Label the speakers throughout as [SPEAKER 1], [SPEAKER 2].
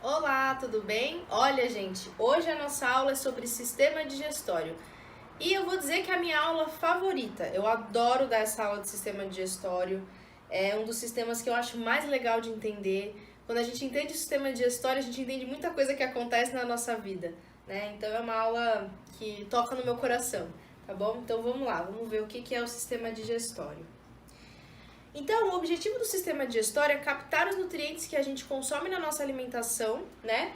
[SPEAKER 1] Olá, tudo bem? Olha, gente, hoje a nossa aula é sobre sistema digestório. E eu vou dizer que é a minha aula favorita. Eu adoro dar essa aula de sistema digestório. É um dos sistemas que eu acho mais legal de entender. Quando a gente entende o sistema digestório, a gente entende muita coisa que acontece na nossa vida, né? Então é uma aula que toca no meu coração, tá bom? Então vamos lá, vamos ver o que é o sistema digestório. Então, o objetivo do sistema digestório é captar os nutrientes que a gente consome na nossa alimentação, né?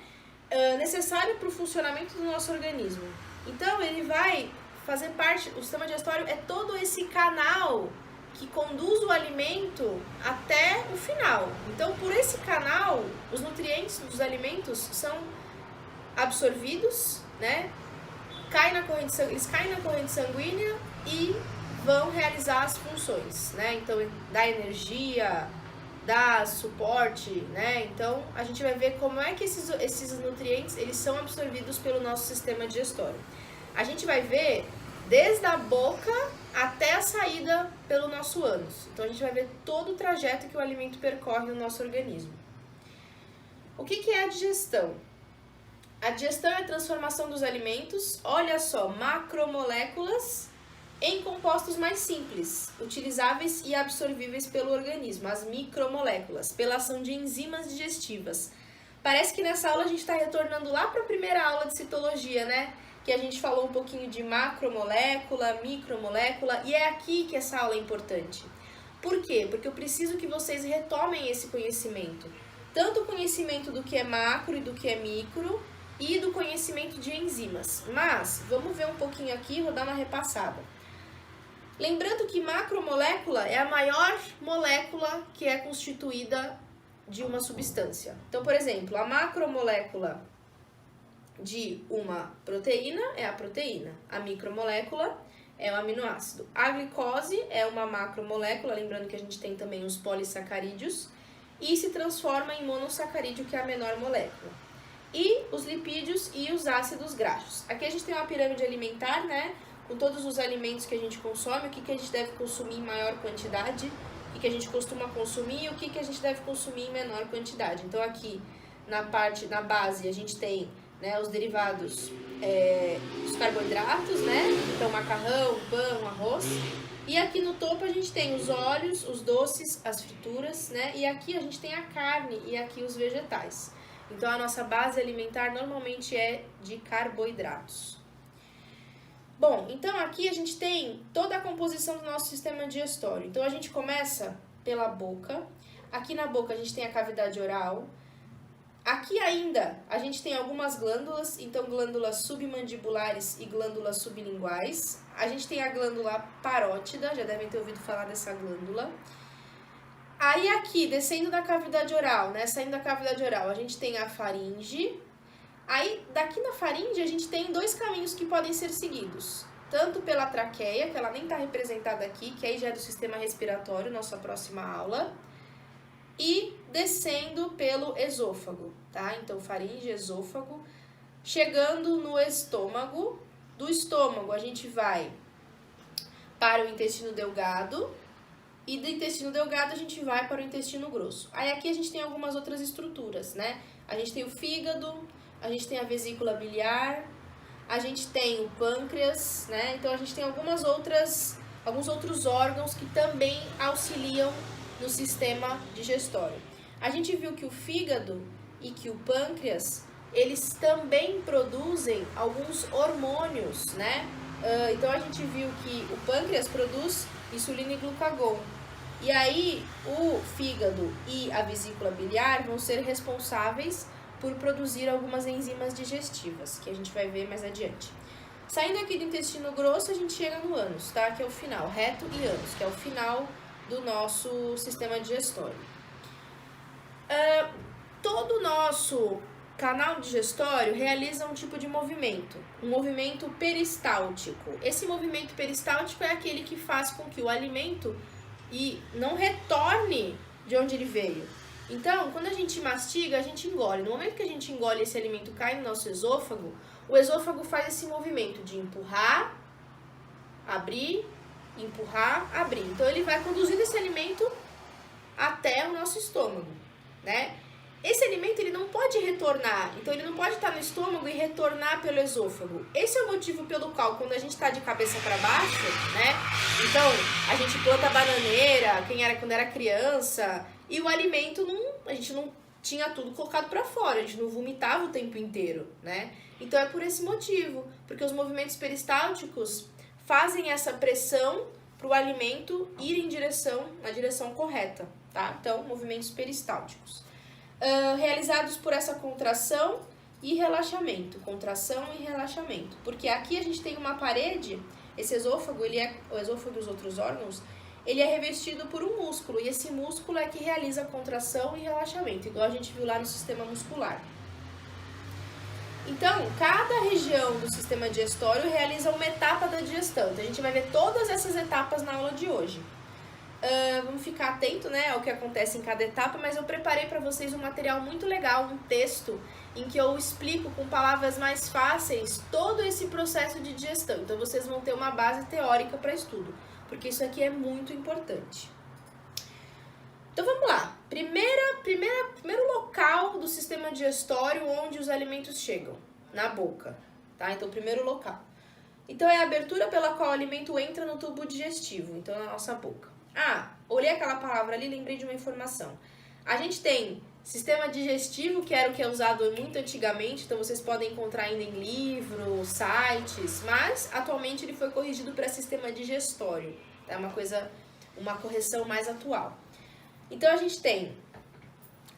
[SPEAKER 1] Necessário para o funcionamento do nosso organismo. Então, ele vai fazer parte, o sistema digestório é todo esse canal que conduz o alimento até o final. Então, por esse canal, os nutrientes dos alimentos são absorvidos, né? Eles caem na corrente sanguínea e vão realizar as funções, né? Então, dá energia, dá suporte, né? Então, a gente vai ver como é que esses nutrientes, eles são absorvidos pelo nosso sistema digestório. A gente vai ver desde a boca até a saída pelo nosso ânus. Então, a gente vai ver todo o trajeto que o alimento percorre no nosso organismo. O que é a digestão? A digestão é a transformação dos alimentos, olha só, macromoléculas em compostos mais simples, utilizáveis e absorvíveis pelo organismo, as micromoléculas, pela ação de enzimas digestivas. Parece que nessa aula a gente está retornando lá para a primeira aula de citologia, né? Que a gente falou um pouquinho de macromolécula, micromolécula, e é aqui que essa aula é importante. Por quê? Porque eu preciso que vocês retomem esse conhecimento. Tanto o conhecimento do que é macro e do que é micro, e do conhecimento de enzimas. Mas, vamos ver um pouquinho aqui, vou dar uma repassada. Lembrando que macromolécula é a maior molécula que é constituída de uma substância. Então, por exemplo, a macromolécula de uma proteína é a proteína. A micromolécula é o aminoácido. A glicose é uma macromolécula, lembrando que a gente tem também os polissacarídeos, e se transforma em monossacarídeo, que é a menor molécula. E os lipídios e os ácidos graxos. Aqui a gente tem uma pirâmide alimentar, né? Com todos os alimentos que a gente consome, o que a gente deve consumir em maior quantidade, o que a gente costuma consumir e o que a gente deve consumir em menor quantidade. Então aqui na base a gente tem, né, os derivados dos carboidratos, né? Então macarrão, pão, arroz. E aqui no topo a gente tem os óleos, os doces, as frituras, né? E aqui a gente tem a carne e aqui os vegetais. Então a nossa base alimentar normalmente é de carboidratos. Bom, então aqui a gente tem toda a composição do nosso sistema digestório. Então a gente começa pela boca. Aqui na boca a gente tem a cavidade oral. Aqui ainda a gente tem algumas glândulas, então glândulas submandibulares e glândulas sublinguais. A gente tem a glândula parótida, já devem ter ouvido falar dessa glândula. Aí aqui, descendo da cavidade oral, né, saindo da cavidade oral, a gente tem a faringe. Aí, daqui na faringe, a gente tem dois caminhos que podem ser seguidos. Tanto pela traqueia, que ela nem está representada aqui, que aí já é do sistema respiratório, nossa próxima aula. E descendo pelo esôfago, tá? Então, faringe, esôfago. Chegando no estômago. Do estômago, a gente vai para o intestino delgado. E do intestino delgado a gente vai para o intestino grosso. Aí aqui a gente tem algumas outras estruturas, né? A gente tem o fígado, a gente tem a vesícula biliar, a gente tem o pâncreas, né? Então a gente tem alguns outros órgãos que também auxiliam no sistema digestório. A gente viu que o fígado e que o pâncreas, eles também produzem alguns hormônios, né? Então a gente viu que o pâncreas produz insulina e glucagon. E aí o fígado e a vesícula biliar vão ser responsáveis por produzir algumas enzimas digestivas, que a gente vai ver mais adiante. Saindo aqui do intestino grosso, a gente chega no ânus, tá? Que é o final, reto e ânus, que é o final do nosso sistema digestório. Todo o nosso canal digestório realiza um tipo de movimento, um movimento peristáltico. Esse movimento peristáltico é aquele que faz com que o alimento não retorne de onde ele veio. Então, quando a gente mastiga, a gente engole. No momento que a gente engole, esse alimento cai no nosso esôfago, o esôfago faz esse movimento de empurrar, abrir, empurrar, abrir. Então, ele vai conduzindo esse alimento até o nosso estômago, né? esse alimento ele não pode retornar, então ele não pode estar no estômago e retornar pelo esôfago. Esse é o motivo pelo qual, quando a gente está de cabeça para baixo, né? Então, a gente planta bananeira, quando era criança, e o alimento a gente não tinha tudo colocado para fora, a gente não vomitava o tempo inteiro, né? Então é por esse motivo, porque os movimentos peristálticos fazem essa pressão para o alimento ir na direção correta, tá? Então, movimentos peristálticos. Realizados por essa contração e relaxamento. Contração e relaxamento. Porque aqui a gente tem uma parede, esse esôfago, o esôfago e os outros órgãos, ele é revestido por um músculo. E esse músculo é que realiza contração e relaxamento, igual a gente viu lá no sistema muscular. Então, cada região do sistema digestório realiza uma etapa da digestão. Então, a gente vai ver todas essas etapas na aula de hoje. Vamos ficar atento, né, ao que acontece em cada etapa, mas eu preparei para vocês um material muito legal, um texto em que eu explico com palavras mais fáceis todo esse processo de digestão. Então vocês vão ter uma base teórica para estudo, porque isso aqui é muito importante. Então vamos lá. Primeiro local do sistema digestório onde os alimentos chegam, na boca, tá? Então primeiro local. Então é a abertura pela qual o alimento entra no tubo digestivo, então na nossa boca. Olhei aquela palavra ali e lembrei de uma informação. A gente tem sistema digestivo, que era o que é usado muito antigamente, então vocês podem encontrar ainda em livros, sites, mas atualmente ele foi corrigido para sistema digestório. É uma correção mais atual. Então a gente tem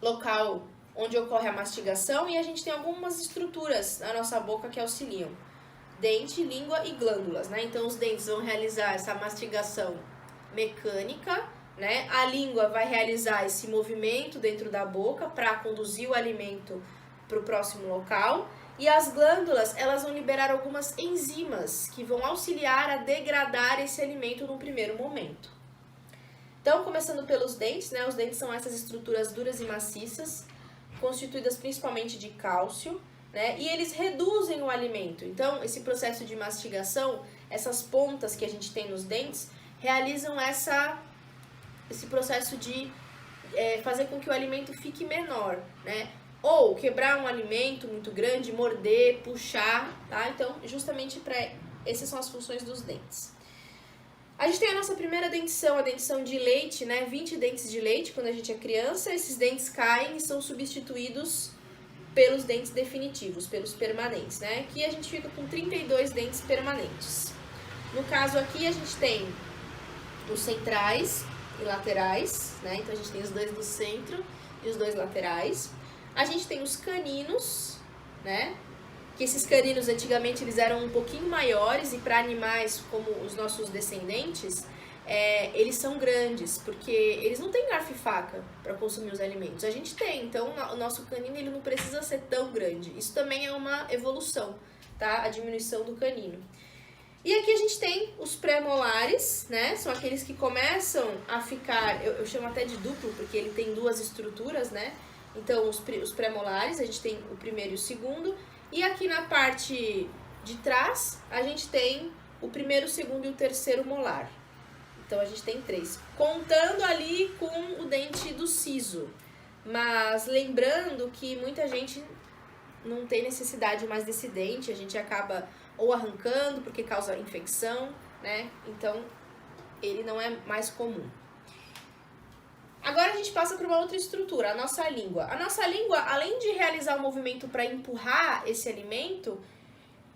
[SPEAKER 1] local onde ocorre a mastigação e a gente tem algumas estruturas na nossa boca que auxiliam. Dente, língua e glândulas, né? Então os dentes vão realizar essa mastigação mecânica, né? A língua vai realizar esse movimento dentro da boca para conduzir o alimento para o próximo local. E as glândulas, elas vão liberar algumas enzimas que vão auxiliar a degradar esse alimento num primeiro momento. Então, começando pelos dentes, né? Os dentes são essas estruturas duras e maciças, constituídas principalmente de cálcio, né? E eles reduzem o alimento. Então, esse processo de mastigação, essas pontas que a gente tem nos dentes, realizam esse processo de fazer com que o alimento fique menor, né? Ou quebrar um alimento muito grande, morder, puxar, tá? Então, justamente essas são as funções dos dentes. A gente tem a nossa primeira dentição, a dentição de leite, né? 20 dentes de leite quando a gente é criança. Esses dentes caem e são substituídos pelos dentes definitivos, pelos permanentes, né? Aqui a gente fica com 32 dentes permanentes. No caso aqui a gente tem os centrais e laterais, né? Então a gente tem os dois do centro e os dois laterais. A gente tem os caninos, né? Que esses caninos antigamente eles eram um pouquinho maiores e para animais como os nossos descendentes, eles são grandes, porque eles não têm garfo e faca para consumir os alimentos. A gente tem, então o nosso canino ele não precisa ser tão grande. Isso também é uma evolução, tá? A diminuição do canino. E aqui a gente tem os pré-molares, né? São aqueles que começam a ficar, eu chamo até de duplo, porque ele tem duas estruturas, né? Então, os pré-molares, a gente tem o primeiro e o segundo. E aqui na parte de trás, a gente tem o primeiro, o segundo e o terceiro molar. Então, a gente tem 3. Contando ali com o dente do siso. Mas lembrando que muita gente não tem necessidade mais desse dente, a gente acaba ou arrancando porque causa infecção, né? Então, ele não é mais comum. Agora a gente passa para uma outra estrutura, a nossa língua. A nossa língua, além de realizar o movimento para empurrar esse alimento,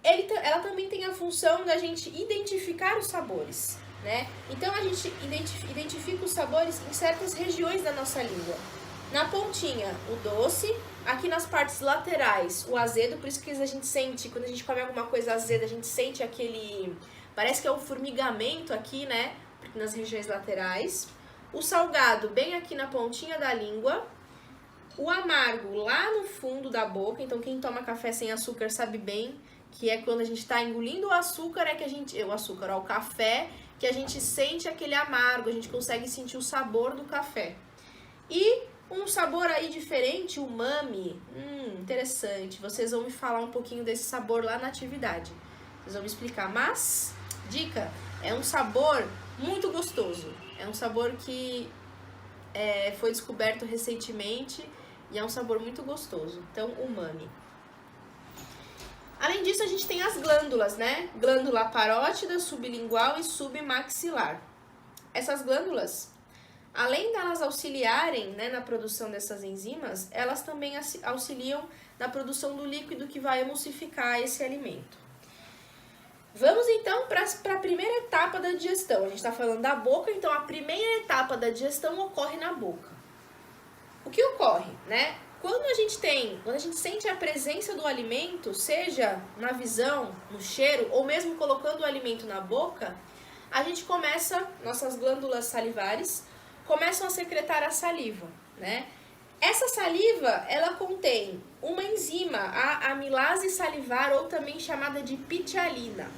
[SPEAKER 1] ela também tem a função da gente identificar os sabores, né? Então a gente identifica os sabores em certas regiões da nossa língua. Na pontinha, o doce. Aqui nas partes laterais, o azedo, por isso que a gente sente, quando a gente come alguma coisa azeda, a gente sente aquele, parece que é um formigamento aqui, né, nas regiões laterais. O salgado, bem aqui na pontinha da língua. O amargo, lá no fundo da boca, então quem toma café sem açúcar sabe bem que é quando a gente está engolindo o açúcar, o café, que a gente sente aquele amargo, a gente consegue sentir o sabor do café. E um sabor aí diferente, umami, interessante. Vocês vão me falar um pouquinho desse sabor lá na atividade. Vocês vão me explicar. Mas, dica, é um sabor muito gostoso. É um sabor que foi descoberto recentemente E é um sabor muito gostoso. Então, umami. Além disso, a gente tem as glândulas, né? Glândula parótida, sublingual e submaxilar. Essas glândulas, além delas auxiliarem, né, na produção dessas enzimas, elas também auxiliam na produção do líquido que vai emulsificar esse alimento. Vamos então para a primeira etapa da digestão. A gente está falando da boca, então a primeira etapa da digestão ocorre na boca. O que ocorre, né? Quando a gente sente a presença do alimento, seja na visão, no cheiro, ou mesmo colocando o alimento na boca, a gente começa, nossas glândulas salivares começam a secretar a saliva, né? Essa saliva, ela contém uma enzima, a amilase salivar, ou também chamada de pitialina.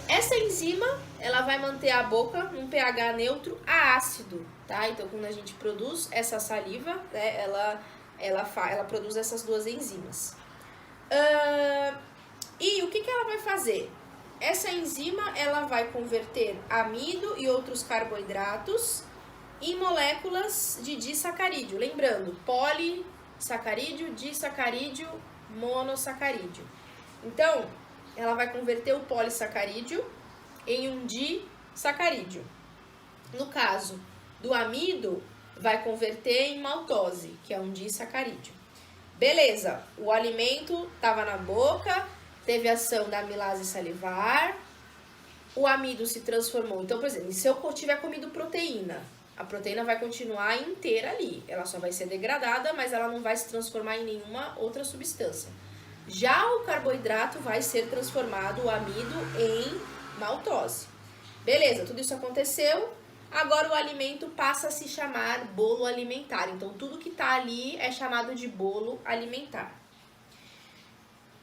[SPEAKER 1] Essa enzima, ela vai manter a boca num pH neutro a ácido, tá? Então, quando a gente produz essa saliva, né, ela produz essas duas enzimas. E o que ela vai fazer? Essa enzima, ela vai converter amido e outros carboidratos em moléculas de disacarídeo. Lembrando, polissacarídeo, disacarídeo, monossacarídeo. Então, ela vai converter o polissacarídeo em um disacarídeo. No caso do amido, vai converter em maltose, que é um disacarídeo. Beleza, o alimento estava na boca, teve ação da amilase salivar, o amido se transformou. Então, por exemplo, se eu tiver comido proteína, a proteína vai continuar inteira ali. Ela só vai ser degradada, mas ela não vai se transformar em nenhuma outra substância. Já o carboidrato vai ser transformado, o amido, em maltose. Beleza, tudo isso aconteceu. Agora o alimento passa a se chamar bolo alimentar. Então, tudo que está ali é chamado de bolo alimentar.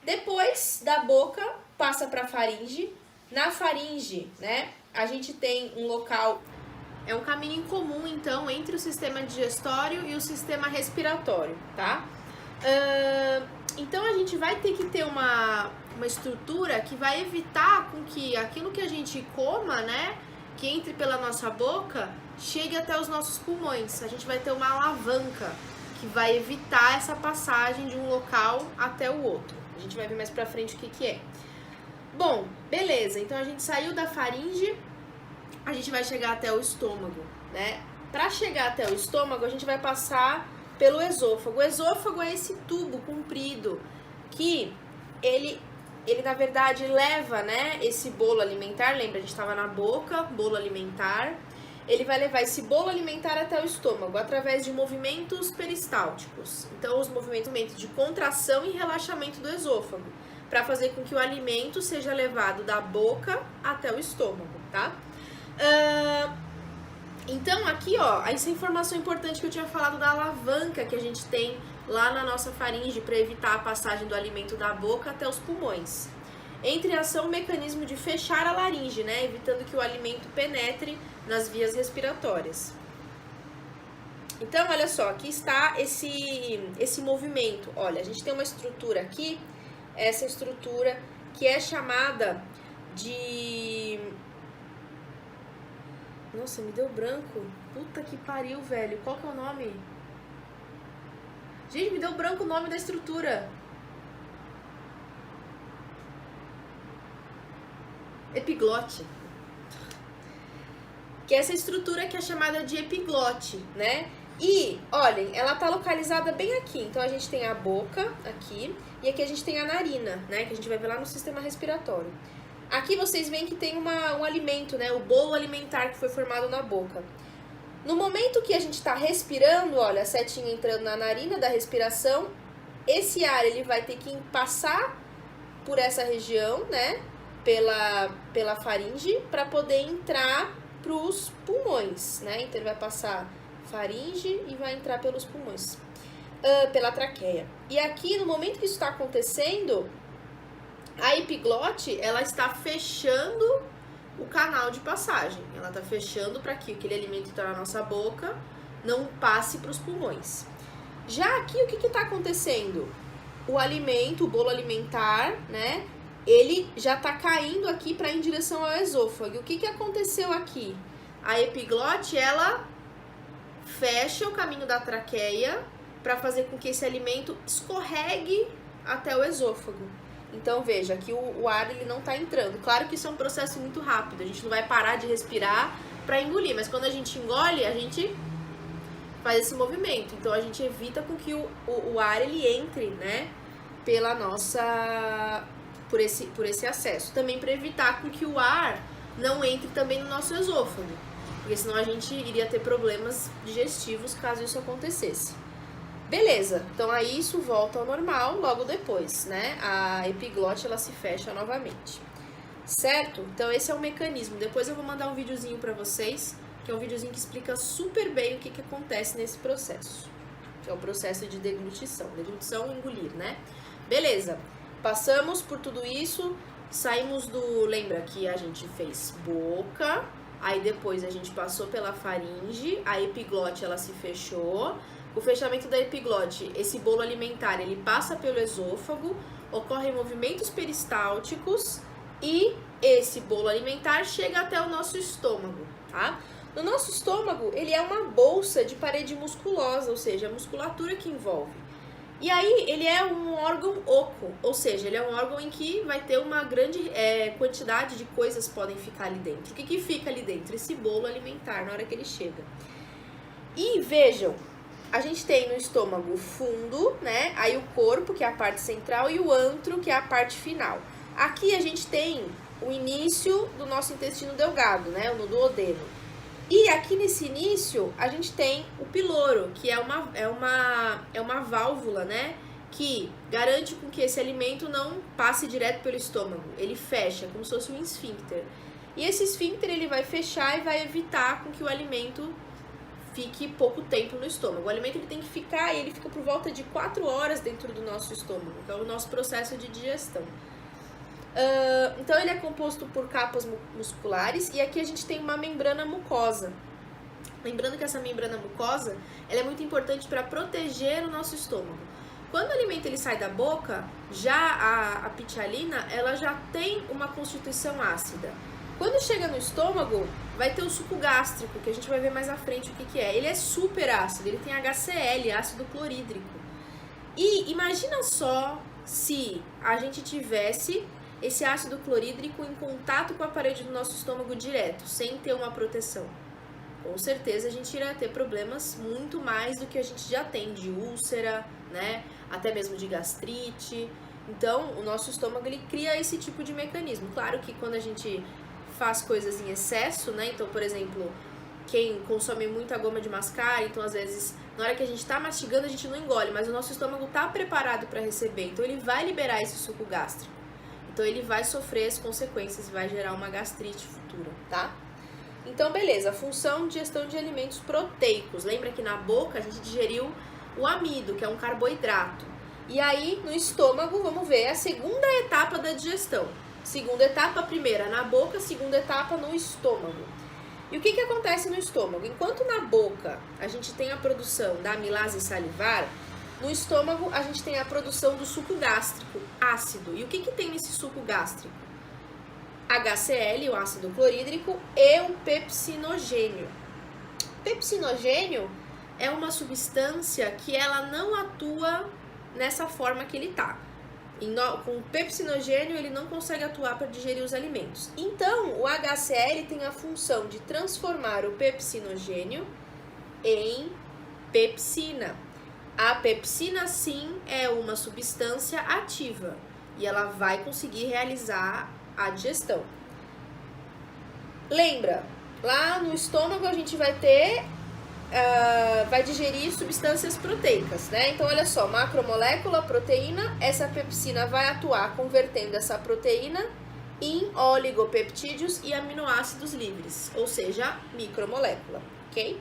[SPEAKER 1] Depois da boca, passa para a faringe. Na faringe, né, a gente tem um local... É um caminho em comum, então, entre o sistema digestório e o sistema respiratório, tá? Então, a gente vai ter que ter uma estrutura que vai evitar com que aquilo que a gente coma, né, que entre pela nossa boca, chegue até os nossos pulmões. A gente vai ter uma alavanca que vai evitar essa passagem de um local até o outro. A gente vai ver mais pra frente o que é. Bom, beleza. Então, a gente saiu da faringe, a gente vai chegar até o estômago, né? Para chegar até o estômago, a gente vai passar pelo esôfago. O esôfago é esse tubo comprido que ele na verdade leva, né, esse bolo alimentar. Lembra, a gente estava na boca, bolo alimentar. Ele vai levar esse bolo alimentar até o estômago através de movimentos peristálticos. Então, os movimentos de contração e relaxamento do esôfago, para fazer com que o alimento seja levado da boca até o estômago, tá? Então, aqui, ó, essa informação importante que eu tinha falado da alavanca que a gente tem lá na nossa faringe para evitar a passagem do alimento da boca até os pulmões. Entre ação, o mecanismo de fechar a laringe, né, evitando que o alimento penetre nas vias respiratórias. Então, olha só, aqui está esse movimento. Olha, a gente tem uma estrutura aqui, essa estrutura que é chamada de... Nossa, me deu branco. Puta que pariu, velho. Qual que é o nome? Gente, me deu branco o nome da estrutura. Epiglote. Que é essa estrutura que é chamada de epiglote, né? E, olhem, ela tá localizada bem aqui. Então, a gente tem a boca aqui e aqui a gente tem a narina, né? Que a gente vai ver lá no sistema respiratório. Aqui vocês veem que tem um alimento, né? O bolo alimentar que foi formado na boca. No momento que a gente está respirando, olha, a setinha entrando na narina da respiração, esse ar ele vai ter que passar por essa região, né? Pela faringe, para poder entrar para os pulmões, né? Então ele vai passar faringe e vai entrar pelos pulmões, pela traqueia. E aqui, no momento que isso está acontecendo, a epiglote, ela está fechando o canal de passagem. Ela está fechando para que aquele alimento que está na nossa boca não passe para os pulmões. Já aqui, o que está acontecendo? O alimento, o bolo alimentar, né? Ele já está caindo aqui para ir em direção ao esôfago. E o que aconteceu aqui? A epiglote, ela fecha o caminho da traqueia para fazer com que esse alimento escorregue até o esôfago. Então veja que o ar ele não está entrando. Claro que isso é um processo muito rápido, a gente não vai parar de respirar para engolir, mas quando a gente engole, a gente faz esse movimento. Então a gente evita com que o ar ele entre, né, pela nossa por esse acesso. Também para evitar com que o ar não entre também no nosso esôfago, porque senão a gente iria ter problemas digestivos caso isso acontecesse. Beleza, então aí isso volta ao normal logo depois, né? A epiglote ela se fecha novamente, certo? Então esse é o mecanismo. Depois eu vou mandar um videozinho para vocês, que é um videozinho que explica super bem o que acontece nesse processo, que é o processo de deglutição engolir, né? Beleza, passamos por tudo isso, saímos lembra que a gente fez boca, aí depois a gente passou pela faringe, a epiglote ela se fechou. O fechamento da epiglote, esse bolo alimentar, ele passa pelo esôfago, ocorrem movimentos peristálticos e esse bolo alimentar chega até o nosso estômago, tá? No nosso estômago, ele é uma bolsa de parede musculosa, ou seja, a musculatura que envolve. E aí, ele é um órgão oco, ou seja, ele é um órgão em que vai ter uma grande quantidade de coisas que podem ficar ali dentro. O que fica ali dentro? Esse bolo alimentar, na hora que ele chega. E vejam, a gente tem no estômago o fundo, né? Aí o corpo, que é a parte central, e o antro, que é a parte final. Aqui a gente tem o início do nosso intestino delgado, né? No duodeno. E aqui nesse início, a gente tem o piloro, que é uma válvula, né? Que garante com que esse alimento não passe direto pelo estômago. Ele fecha, como se fosse um esfíncter. E esse esfíncter, ele vai fechar e vai evitar com que o alimento fique pouco tempo no estômago. O alimento ele tem que ficar, e ele fica por volta de 4 horas dentro do nosso estômago, que é o nosso processo de digestão. Então ele é composto por capas musculares, e aqui a gente tem uma membrana mucosa. Lembrando que essa membrana mucosa, ela é muito importante para proteger o nosso estômago. Quando o alimento ele sai da boca, já a pitialina, ela já tem uma constituição ácida. Quando chega no estômago, vai ter o suco gástrico, que a gente vai ver mais à frente o que é. Ele é super ácido, ele tem HCl, ácido clorídrico. E imagina só se a gente tivesse esse ácido clorídrico em contato com a parede do nosso estômago direto, sem ter uma proteção. Com certeza a gente irá ter problemas muito mais do que a gente já tem, de úlcera, né? Até mesmo de gastrite. Então, o nosso estômago ele cria esse tipo de mecanismo. Claro que quando a gente faz coisas em excesso, né? Então, por exemplo, quem consome muita goma de mascar, então às vezes na hora que a gente tá mastigando a gente não engole, mas o nosso estômago tá preparado para receber, então ele vai liberar esse suco gástrico. Então ele vai sofrer as consequências, vai gerar uma gastrite futura, tá? Então beleza, função de digestão de alimentos proteicos. Lembra que na boca a gente digeriu o amido, que é um carboidrato. E aí no estômago, vamos ver a segunda etapa da digestão. Segunda etapa, primeira na boca, segunda etapa no estômago. E o que acontece no estômago? Enquanto na boca a gente tem a produção da amilase salivar, no estômago a gente tem a produção do suco gástrico ácido. E o que tem nesse suco gástrico? HCl, o ácido clorídrico, e o pepsinogênio. Pepsinogênio é uma substância que ela não atua nessa forma que ele tá. Com o pepsinogênio ele não consegue atuar para digerir os alimentos. Então, o HCl tem a função de transformar o pepsinogênio em pepsina. A pepsina, sim, é uma substância ativa e ela vai conseguir realizar a digestão. Lembra, lá no estômago a gente vai ter, vai digerir substâncias proteicas, né? Então, olha só, macromolécula, proteína, essa pepsina vai atuar convertendo essa proteína em oligopeptídeos e aminoácidos livres, ou seja, micromolécula, ok?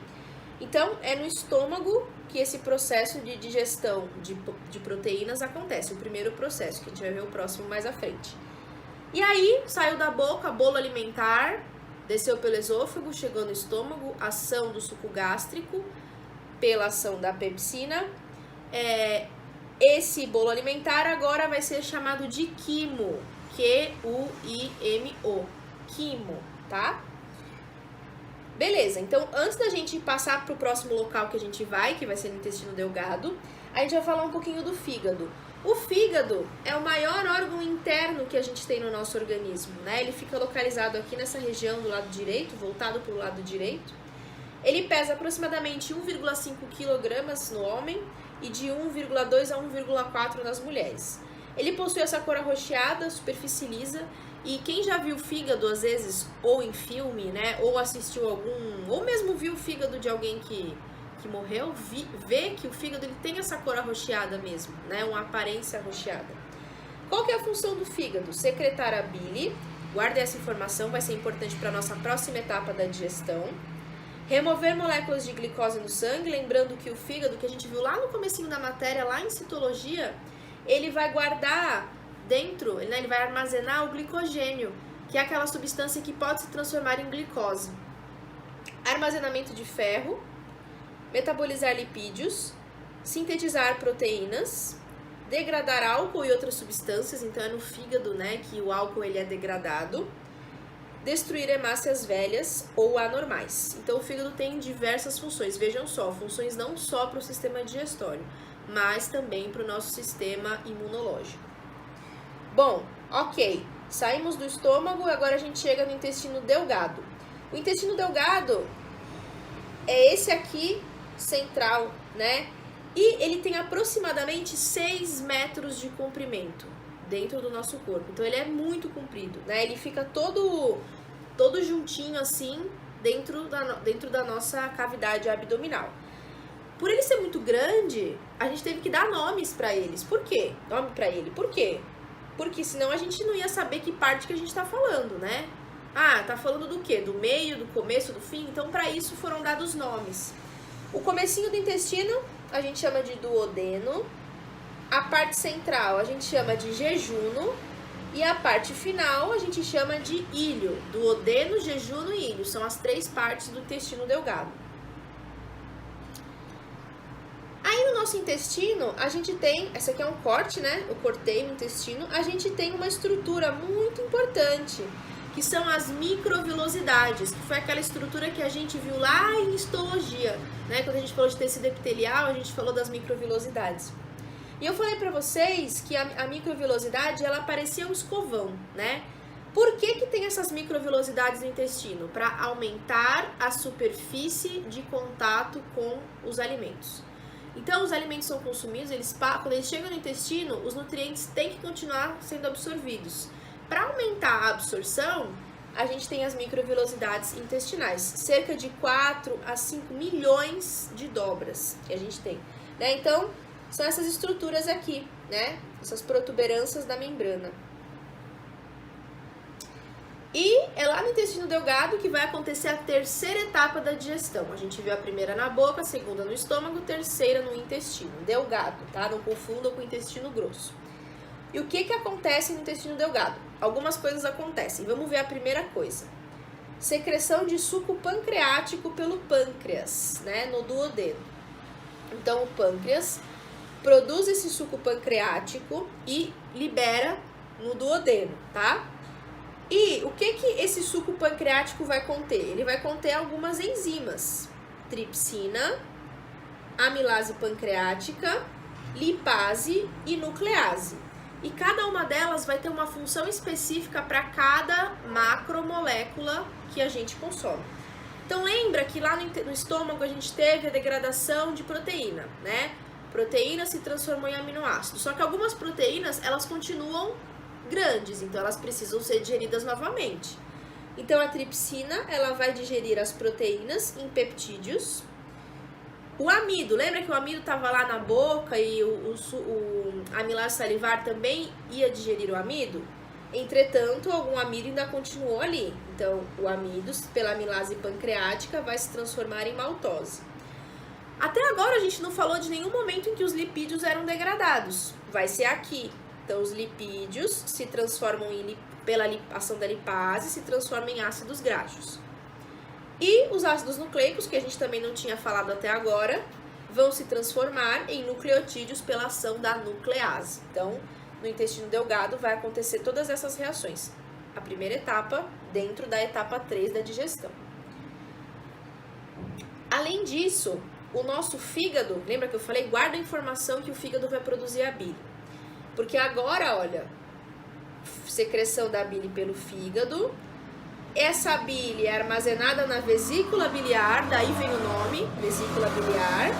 [SPEAKER 1] Então, é no estômago que esse processo de digestão de proteínas acontece, o primeiro processo, que a gente vai ver o próximo mais à frente. E aí, saiu da boca, bolo alimentar, desceu pelo esôfago, chegou no estômago, ação do suco gástrico, pela ação da pepsina. Esse bolo alimentar agora vai ser chamado de quimo, Q-U-I-M-O, quimo, tá? Beleza, então antes da gente passar para o próximo local que a gente vai, que vai ser no intestino delgado, a gente vai falar um pouquinho do fígado. O fígado é o maior órgão interno que a gente tem no nosso organismo, né? Ele fica localizado aqui nessa região do lado direito, voltado para o lado direito. Ele pesa aproximadamente 1,5 kg no homem e de 1,2 a 1,4 nas mulheres. Ele possui essa cor arroxeada, superfície lisa, e quem já viu fígado, às vezes, ou em filme, né, ou assistiu algum, ou mesmo viu o fígado de alguém que morreu, vê que o fígado ele tem essa cor arroxeada mesmo, né, uma aparência arroxeada. Qual que é a função do fígado? Secretar a bile, guarde essa informação, vai ser importante para a nossa próxima etapa da digestão. Remover moléculas de glicose no sangue, lembrando que o fígado, que a gente viu lá no comecinho da matéria, lá em citologia, ele vai guardar dentro, né, ele vai armazenar o glicogênio, que é aquela substância que pode se transformar em glicose. Armazenamento de ferro, metabolizar lipídios, sintetizar proteínas, degradar álcool e outras substâncias, então é no fígado, né, que o álcool ele é degradado, destruir hemácias velhas ou anormais. Então o fígado tem diversas funções, vejam só, funções não só para o sistema digestório, mas também para o nosso sistema imunológico. Bom, ok, saímos do estômago e agora a gente chega no intestino delgado. O intestino delgado é esse aqui, central, né? E ele tem aproximadamente 6 metros de comprimento dentro do nosso corpo. Então ele é muito comprido, né? Ele fica todo juntinho assim dentro da nossa cavidade abdominal. Por ele ser muito grande, a gente teve que dar nomes para eles. Por quê? Nome para ele. Por quê? Porque senão a gente não ia saber que parte que a gente tá falando, né? Ah, tá falando do quê? Do meio, do começo, do fim? Então, para isso foram dados nomes. O comecinho do intestino a gente chama de duodeno. A parte central a gente chama de jejuno. E a parte final a gente chama de íleo. Duodeno, jejuno e íleo. São as 3 partes do intestino delgado. Aí no nosso intestino, a gente tem, essa aqui é um corte, né? Eu cortei no intestino. A gente tem uma estrutura muito importante, que são as microvilosidades, que foi aquela estrutura que a gente viu lá em histologia, né? Quando a gente falou de tecido epitelial, a gente falou das microvilosidades. E eu falei pra vocês que a microvilosidade, ela parecia um escovão, né? Por que tem essas microvilosidades no intestino? Para aumentar a superfície de contato com os alimentos. Então, os alimentos são consumidos, quando eles chegam no intestino, os nutrientes têm que continuar sendo absorvidos. Para aumentar a absorção, a gente tem as microvilosidades intestinais, cerca de 4 a 5 milhões de dobras que a gente tem, né? Então, são essas estruturas aqui, né? Essas protuberâncias da membrana. E é lá no intestino delgado que vai acontecer a terceira etapa da digestão. A gente viu a primeira na boca, a segunda no estômago, a terceira no intestino delgado, tá? Não confundam com o intestino grosso. E o que acontece no intestino delgado? Algumas coisas acontecem. Vamos ver a primeira coisa. Secreção de suco pancreático pelo pâncreas, né? No duodeno. Então, o pâncreas produz esse suco pancreático e libera no duodeno, tá? E o que esse suco pancreático vai conter? Ele vai conter algumas enzimas. Tripsina, amilase pancreática, lipase e nuclease. E cada uma delas vai ter uma função específica para cada macromolécula que a gente consome. Então lembra que lá no estômago a gente teve a degradação de proteína, né? Proteína se transformou em aminoácido. Só que algumas proteínas, elas continuam grandes, então elas precisam ser digeridas novamente. Então a tripsina, ela vai digerir as proteínas em peptídeos. O amido, lembra que o amido estava lá na boca e o amilase salivar também ia digerir o amido? Entretanto, algum amido ainda continuou ali. Então, o amido, pela amilase pancreática, vai se transformar em maltose. Até agora, a gente não falou de nenhum momento em que os lipídios eram degradados. Vai ser aqui. Então, os lipídios se transformam pela ação da lipase, se transformam em ácidos graxos. E os ácidos nucleicos, que a gente também não tinha falado até agora, vão se transformar em nucleotídeos pela ação da nuclease. Então, no intestino delgado vai acontecer todas essas reações. A primeira etapa dentro da etapa 3 da digestão. Além disso, o nosso fígado, lembra que eu falei? Guarda a informação que o fígado vai produzir a bile. Porque agora, olha, secreção da bile pelo fígado. Essa bile é armazenada na vesícula biliar, daí vem o nome, vesícula biliar.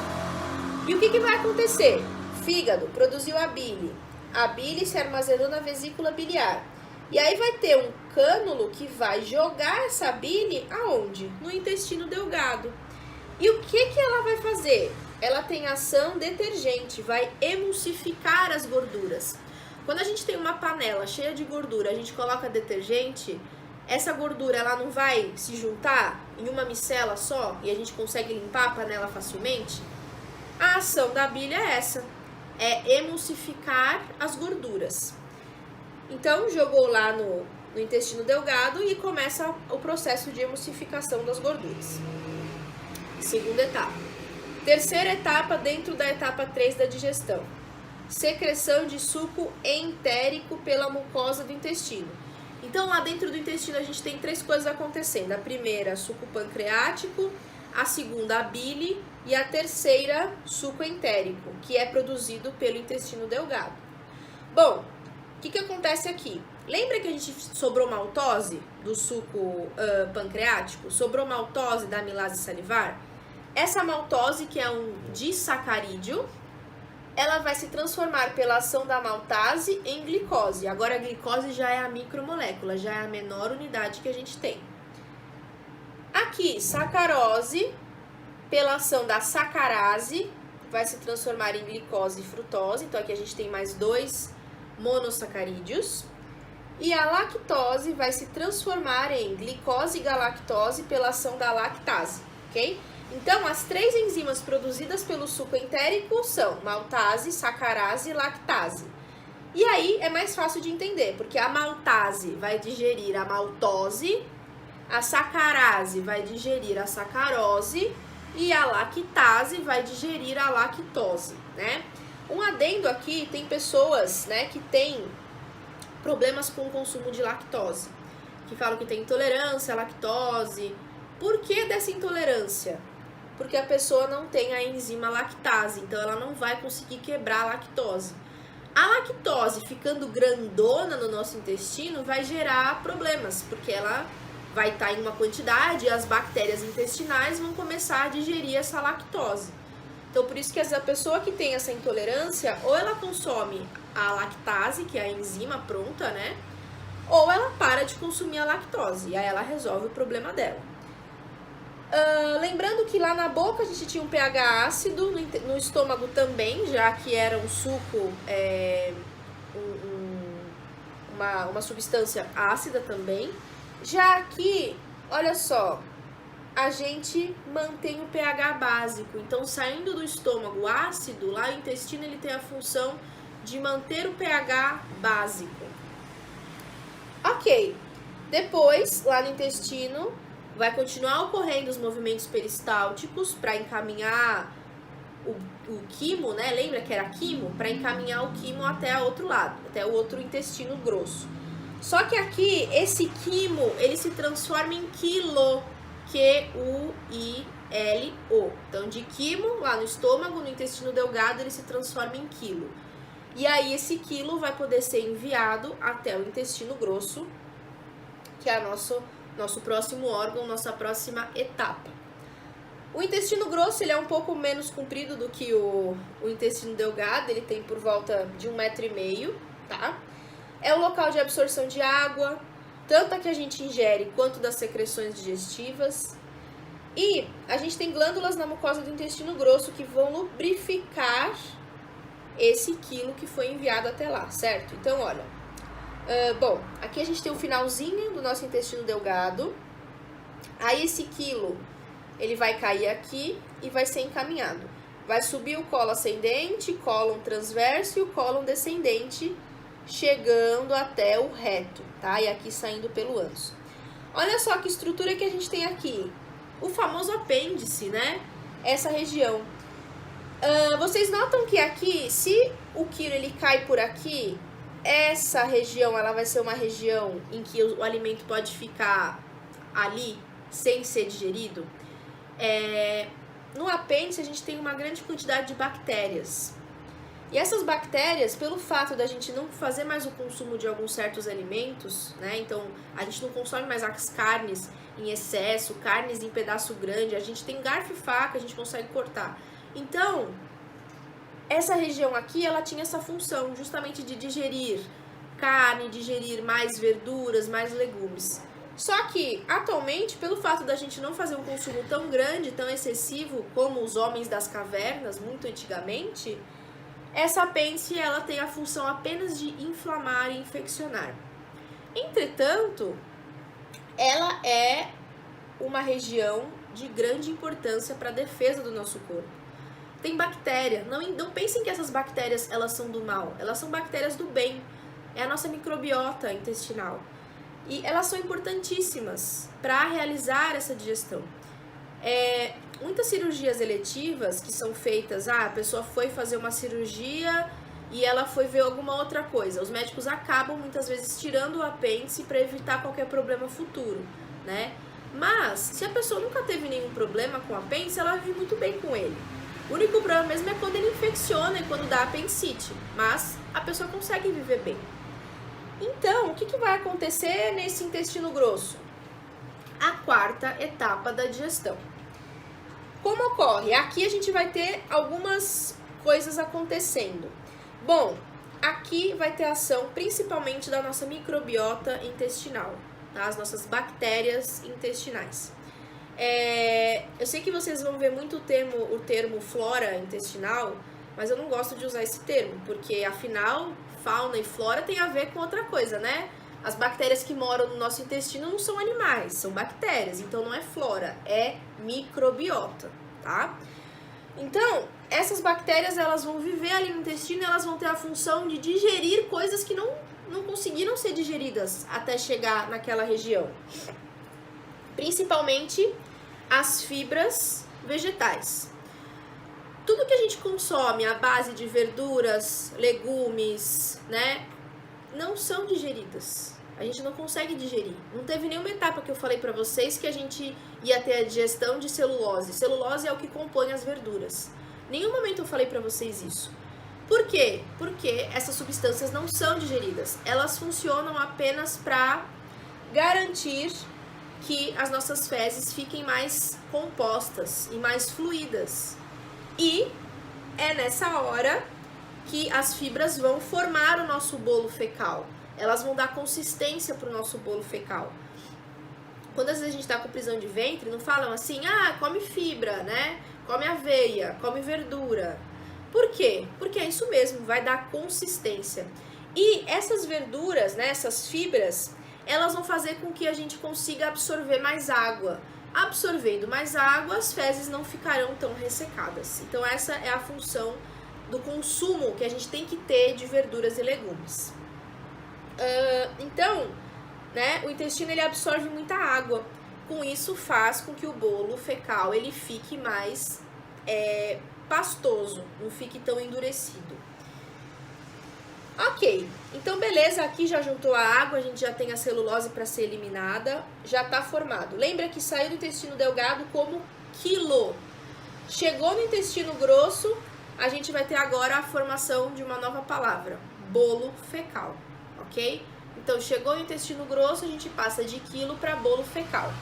[SPEAKER 1] E o que vai acontecer? Fígado produziu a bile se armazenou na vesícula biliar. E aí vai ter um cânulo que vai jogar essa bile aonde? No intestino delgado. E o que ela vai fazer? Ela tem ação detergente, vai emulsificar as gorduras. Quando a gente tem uma panela cheia de gordura, a gente coloca detergente, essa gordura ela não vai se juntar em uma micela só e a gente consegue limpar a panela facilmente? A ação da bile é essa, é emulsificar as gorduras. Então, jogou lá no intestino delgado e começa o processo de emulsificação das gorduras. Segunda etapa. Terceira etapa dentro da etapa 3 da digestão. Secreção de suco entérico pela mucosa do intestino. Então, lá dentro do intestino a gente tem 3 coisas acontecendo. A primeira, suco pancreático. A segunda, a bile. E a terceira, suco entérico, que é produzido pelo intestino delgado. Bom, o que acontece aqui? Lembra que a gente sobrou maltose do suco pancreático? Sobrou maltose da amilase salivar? Essa maltose, que é um disacarídeo, ela vai se transformar pela ação da maltase em glicose. Agora a glicose já é a micromolécula, já é a menor unidade que a gente tem. Aqui, sacarose, pela ação da sacarase, vai se transformar em glicose e frutose. Então aqui a gente tem mais 2 monossacarídeos. E a lactose vai se transformar em glicose e galactose pela ação da lactase, ok? Então, as 3 enzimas produzidas pelo suco entérico são maltase, sacarase e lactase. E aí é mais fácil de entender, porque a maltase vai digerir a maltose, a sacarase vai digerir a sacarose e a lactase vai digerir a lactose, né? Um adendo aqui, tem pessoas, né, que têm problemas com o consumo de lactose, que falam que tem intolerância à lactose. Por que dessa intolerância? Porque a pessoa não tem a enzima lactase, então ela não vai conseguir quebrar a lactose. A lactose ficando grandona no nosso intestino vai gerar problemas, porque ela vai estar em uma quantidade e as bactérias intestinais vão começar a digerir essa lactose. Então, por isso que a pessoa que tem essa intolerância, ou ela consome a lactase, que é a enzima pronta, né? Ou ela para de consumir a lactose, e aí ela resolve o problema dela. Lembrando que lá na boca a gente tinha um pH ácido, no estômago também, já que era um suco, uma substância ácida também. Já aqui, olha só, a gente mantém o pH básico, então saindo do estômago ácido, lá o intestino ele tem a função de manter o pH básico. Ok, depois lá no intestino vai continuar ocorrendo os movimentos peristálticos para encaminhar o quimo, né? Lembra que era quimo? Para encaminhar o quimo até o outro lado, até o outro intestino grosso. Só que aqui, esse quimo, ele se transforma em quilo, Q-U-I-L-O. Então, de quimo, lá no estômago, no intestino delgado, ele se transforma em quilo. E aí, esse quilo vai poder ser enviado até o intestino grosso, que é nosso próximo órgão, nossa próxima etapa. O intestino grosso, ele é um pouco menos comprido do que o intestino delgado, ele tem por volta de 1,5 m, tá? É o local de absorção de água, tanto a que a gente ingere quanto das secreções digestivas. E a gente tem glândulas na mucosa do intestino grosso que vão lubrificar esse quilo que foi enviado até lá, certo? Então, olha, bom, aqui a gente tem o finalzinho do nosso intestino delgado. Aí esse quilo, ele vai cair aqui e vai ser encaminhado. Vai subir o colo ascendente, cólon transverso e o cólon descendente, chegando até o reto, tá? E aqui saindo pelo ânus. Olha só que estrutura que a gente tem aqui. O famoso apêndice, né? Essa região. Vocês notam que aqui, se o quilo ele cai por aqui, essa região ela vai ser uma região em que o alimento pode ficar ali sem ser digerido. no apêndice a gente tem uma grande quantidade de bactérias. E essas bactérias, pelo fato da gente não fazer mais o consumo de alguns certos alimentos, né? Então, a gente não consome mais as carnes em excesso, carnes em pedaço grande, a gente tem garfo e faca, a gente consegue cortar. Então, essa região aqui, ela tinha essa função justamente de digerir carne, digerir mais verduras, mais legumes. Só que, atualmente, pelo fato da gente não fazer um consumo tão grande, tão excessivo, como os homens das cavernas, muito antigamente, essa apêndice, ela tem a função apenas de inflamar e infeccionar. Entretanto, ela é uma região de grande importância para a defesa do nosso corpo. Tem bactéria, não pensem que essas bactérias elas são do mal, elas são bactérias do bem, é a nossa microbiota intestinal. E elas são importantíssimas para realizar essa digestão. Muitas cirurgias eletivas que são feitas, a pessoa foi fazer uma cirurgia e ela foi ver alguma outra coisa. Os médicos acabam muitas vezes tirando o apêndice para evitar qualquer problema futuro, né? Mas, se a pessoa nunca teve nenhum problema com o apêndice, ela vive muito bem com ele. O único problema mesmo é quando ele infecciona e quando dá apendicite, mas a pessoa consegue viver bem. Então, o que vai acontecer nesse intestino grosso? A quarta etapa da digestão. Como ocorre? Aqui a gente vai ter algumas coisas acontecendo. Bom, aqui vai ter ação principalmente da nossa microbiota intestinal, tá? As nossas bactérias intestinais. Eu sei que vocês vão ver muito o termo flora intestinal, mas eu não gosto de usar esse termo, porque afinal, fauna e flora tem a ver com outra coisa, né? As bactérias que moram no nosso intestino não são animais, são bactérias, então não é flora, é microbiota, tá? Então, essas bactérias, elas vão viver ali no intestino e elas vão ter a função de digerir coisas que não conseguiram ser digeridas até chegar naquela região. Principalmente as fibras vegetais. Tudo que a gente consome à base de verduras, legumes, né, não são digeridas. A gente não consegue digerir. Não teve nenhuma etapa que eu falei pra vocês que a gente ia ter a digestão de celulose. Celulose é o que compõe as verduras. Nenhum momento eu falei pra vocês isso. Por quê? Porque essas substâncias não são digeridas. Elas funcionam apenas para garantir que as nossas fezes fiquem mais compostas e mais fluídas. E é nessa hora que as fibras vão formar o nosso bolo fecal. Elas vão dar consistência para o nosso bolo fecal. Quando às vezes a gente está com prisão de ventre, não falam assim, come fibra, né? Come aveia, come verdura. Por quê? Porque é isso mesmo, vai dar consistência. E essas verduras, né, essas fibras, elas vão fazer com que a gente consiga absorver mais água. Absorvendo mais água, as fezes não ficarão tão ressecadas. Então essa é a função do consumo que a gente tem que ter de verduras e legumes. Então, né, o intestino ele absorve muita água. Com isso faz com que o bolo fecal ele fique mais pastoso, não fique tão endurecido. Ok, então beleza, aqui já juntou a água, a gente já tem a celulose para ser eliminada, já está formado. Lembra que saiu do intestino delgado como quilo. Chegou no intestino grosso, a gente vai ter agora a formação de uma nova palavra, bolo fecal, ok? Então chegou no intestino grosso, a gente passa de quilo para bolo fecal.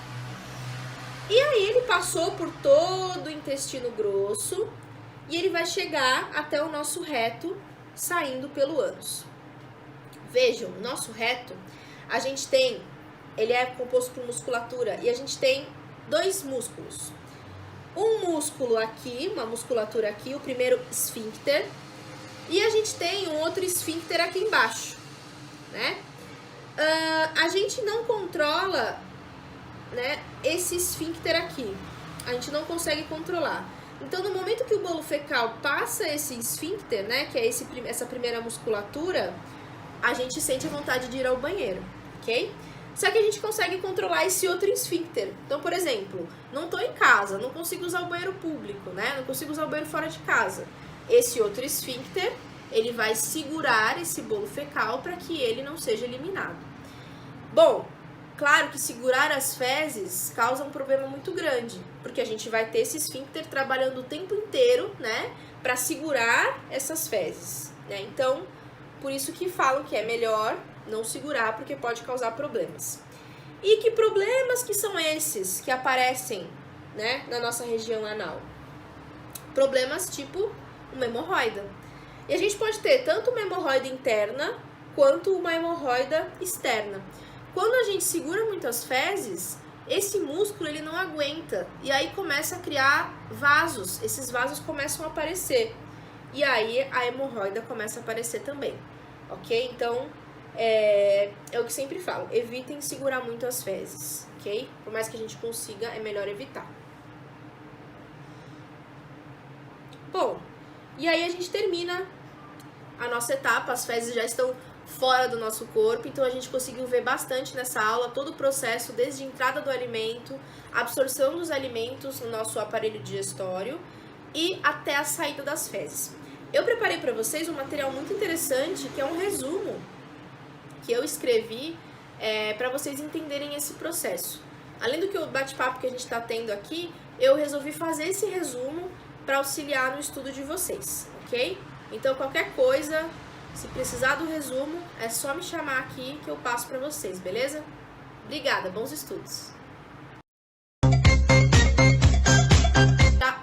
[SPEAKER 1] E aí ele passou por todo o intestino grosso e ele vai chegar até o nosso reto, saindo pelo ânus. Vejam, o nosso reto, a gente tem, ele é composto por musculatura e a gente tem dois músculos. Um músculo aqui, uma musculatura aqui, o primeiro esfíncter, e a gente tem um outro esfíncter aqui embaixo, né? A gente não controla, né, esse esfíncter aqui, a gente não consegue controlar. Então, no momento que o bolo fecal passa esse esfíncter, né, que é essa primeira musculatura, a gente sente a vontade de ir ao banheiro, ok? Só que a gente consegue controlar esse outro esfíncter. Então, por exemplo, não tô em casa, não consigo usar o banheiro público, né? Não consigo usar o banheiro fora de casa. Esse outro esfíncter, ele vai segurar esse bolo fecal para que ele não seja eliminado. Bom, claro que segurar as fezes causa um problema muito grande. porque a gente vai ter esse esfíncter trabalhando o tempo inteiro, né, para segurar essas fezes, né? Então, por isso que falam que é melhor não segurar, porque pode causar problemas. E que problemas que são esses que aparecem, né, na nossa região anal? Problemas tipo uma hemorroida. E a gente pode ter tanto uma hemorroida interna quanto uma hemorroida externa. Quando a gente segura muito as fezes, esse músculo ele não aguenta e aí começa a criar vasos. Esses vasos começam a aparecer e aí a hemorroida começa a aparecer também, ok? Então é o que sempre falo, evitem segurar muito as fezes, ok? Por mais que a gente consiga, é melhor evitar. Bom, e aí a gente termina a nossa etapa, as fezes já estão fora do nosso corpo, então a gente conseguiu ver bastante nessa aula todo o processo, desde a entrada do alimento, a absorção dos alimentos no nosso aparelho digestório e até a saída das fezes. Eu preparei para vocês um material muito interessante, que é um resumo que eu escrevi para vocês entenderem esse processo. Além do que o bate-papo que a gente está tendo aqui, eu resolvi fazer esse resumo para auxiliar no estudo de vocês, ok? Então, qualquer coisa, se precisar do resumo, é só me chamar aqui que eu passo para vocês, beleza? Obrigada, bons estudos! Tá,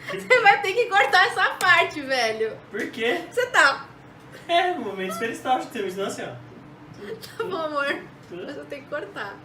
[SPEAKER 1] Você vai ter que cortar essa parte, velho.
[SPEAKER 2] Por quê?
[SPEAKER 1] Você tá.
[SPEAKER 2] Momentos peristaltos, temos, não assim, ó.
[SPEAKER 1] Tá bom, amor. Mas eu tenho que cortar.